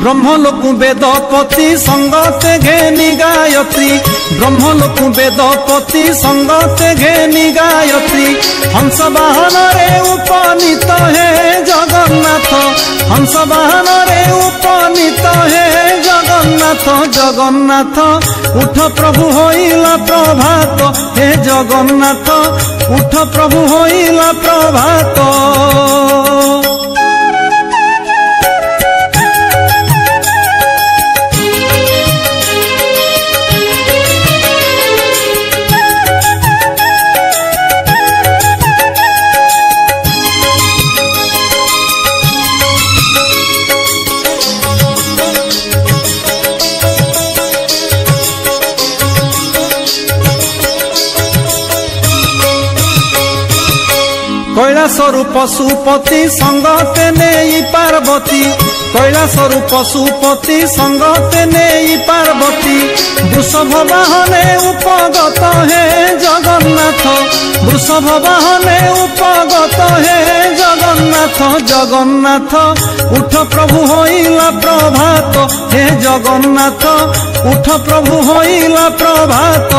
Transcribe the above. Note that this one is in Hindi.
ब्रह्मलोक वेदपति संगते घेनी गायत्री ब्रह्मलोक वेदपति संगते घेनी गायत्री हंस वाहन रे उपनीत हे जगन्नाथ हंस वाहन रे उपनीत हे जगन्नाथ जगन्नाथ उठ प्रभु होइला प्रभात हे जगन्नाथ उठ प्रभु होइला प्रभात। कैलासरु पशुपति संगते नेई पार्वती कैलासरु पशुपति संगते नेई पार्वती वृषभ वाहने उपगत हे जगन्नाथ वृषभ वाहने उपगत हे जगन्नाथ जगन्नाथ उठ प्रभु होइला प्रभात हे जगन्नाथ उठ प्रभु होइला प्रभात।